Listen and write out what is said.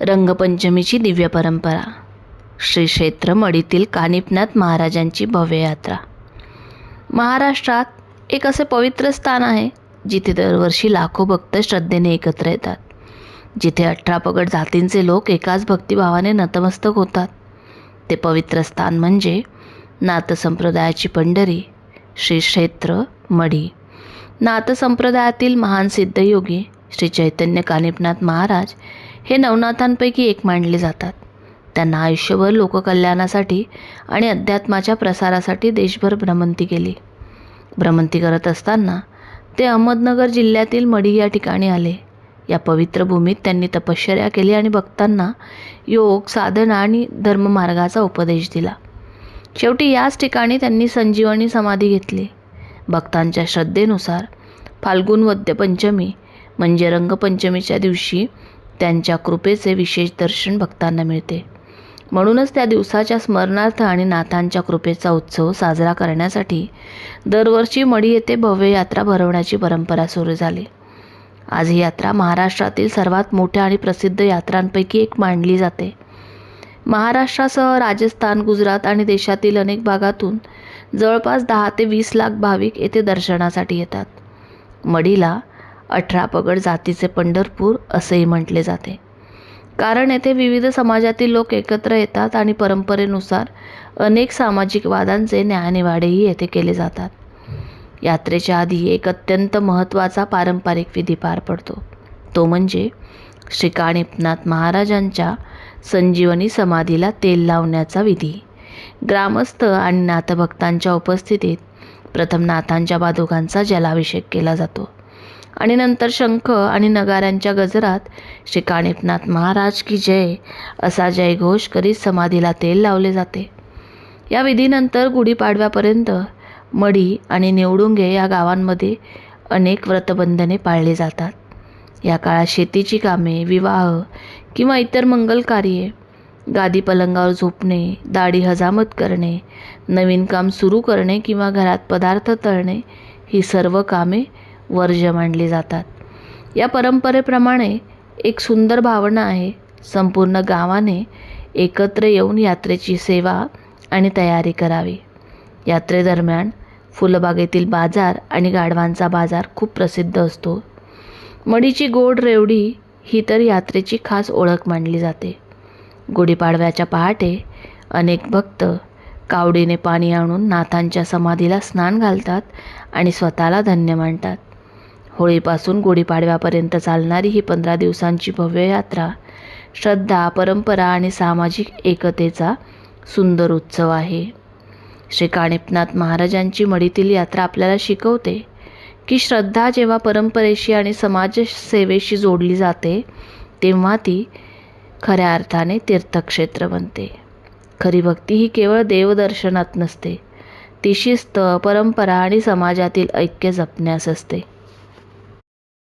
रंगपंचमीची दिव्य परंपरा. श्री क्षेत्र मढीतील कानिफनाथ महाराजांची भव्य यात्रा. महाराष्ट्रात एक असे पवित्र स्थान आहे जिथे दरवर्षी लाखो भक्त श्रद्धेने एकत्र येतात, जिथे 18 पगड जातींचे लोक एकाच भक्तिभावाने नतमस्तक होतात. ते पवित्र स्थान म्हणजे नाथ संप्रदायाची पंढरी, श्री क्षेत्र मढी. नाथ संप्रदायातील महान सिद्धयोगी श्री चैतन्य कानिफनाथ महाराज हे नवनाथांपैकी एक मानले जातात. त्यांना आयुष्यभर लोककल्याणासाठी आणि अध्यात्माच्या प्रसारासाठी देशभर भ्रमंती केली. भ्रमंती करत असताना ते अहमदनगर जिल्ह्यातील मढी या ठिकाणी आले. या पवित्र भूमीत त्यांनी तपश्चर्या केली आणि भक्तांना योग, साधना आणि धर्ममार्गाचा उपदेश दिला. शेवटी याच ठिकाणी त्यांनी संजीवनी समाधी घेतली. भक्तांच्या श्रद्धेनुसार फाल्गुन वद्य पंचमी म्हणजे रंगपंचमीच्या दिवशी त्यांच्या कृपेचे विशेष दर्शन भक्तांना मिळते. म्हणूनच त्या दिवसाच्या स्मरणार्थ आणि नाथांच्या कृपेचा उत्सव साजरा करण्यासाठी दरवर्षी मढी येथे भव्य यात्रा भरवण्याची परंपरा सुरू झाली. आज ही यात्रा महाराष्ट्रातील सर्वात मोठ्या आणि प्रसिद्ध यात्रांपैकी एक मानली जाते. महाराष्ट्रासह राजस्थान, गुजरात आणि देशातील अनेक भागातून जवळपास 10 ते 20 लाख भाविक येथे दर्शनासाठी येतात. मढीला 18 पगड जातीचे पंढरपूर असेही म्हटले जाते, कारण येथे विविध समाजातील लोक एकत्र येतात आणि परंपरेनुसार अनेक सामाजिक वादांचे न्यायनिवाडेही येथे केले जातात. यात्रेच्या आधी एक अत्यंत महत्त्वाचा पारंपरिक विधी पार पडतो. तो म्हणजे श्री कानिफनाथ महाराजांच्या संजीवनी समाधीला तेल लावण्याचा विधी. ग्रामस्थ आणि नाथभक्तांच्या उपस्थितीत प्रथम नाथांच्या पादुकांचा जलाभिषेक केला जातो आणि नंतर शंख आणि नगाऱ्यांच्या गजरात श्री कानिफनाथ महाराज की जय असा जयघोष करीत समाधीला तेल लावले जाते. या विधीनंतर गुढीपाडव्यापर्यंत मढी आणि निवडुंगे या गावांमध्ये अनेक व्रतबंधने पाळली जातात. या काळात शेतीची कामे, विवाह किंवा इतर मंगल कार्ये, गादी पलंगावर झोपणे, दाढी हजामत करणे, नवीन काम सुरू करणे किंवा घरात पदार्थ तळणे ही सर्व कामे वर्ज्य मानली जातात. या परंपरेप्रमाणे एक सुंदर भावना आहे. संपूर्ण गावाने एकत्र येऊन यात्रेची सेवा आणि तयारी करावी. यात्रेदरम्यान फुलबागेतील बाजार आणि गाढवांचा बाजार खूप प्रसिद्ध असतो. मढीची गोड रेवडी ही तर यात्रेची खास ओळख मानली जाते. गुढीपाडव्याच्या पहाटे अनेक भक्त कावडीने पाणी आणून नाथांच्या समाधीला स्नान घालतात आणि स्वतःला धन्य मानतात. होळीपासून गुढीपाडव्यापर्यंत चालणारी ही 15 दिवसांची भव्य यात्रा श्रद्धा, परंपरा आणि सामाजिक एकतेचा सुंदर उत्सव आहे. श्री कानिफनाथ महाराजांची मढीतील यात्रा आपल्याला शिकवते की श्रद्धा जेव्हा परंपरेशी आणि समाजसेवेशी जोडली जाते तेव्हा ती खऱ्या अर्थाने तीर्थक्षेत्र बनते. खरी भक्ती ही केवळ देवदर्शनात नसते, ती शिस्त, परंपरा आणि समाजातील ऐक्य जपण्यास असते.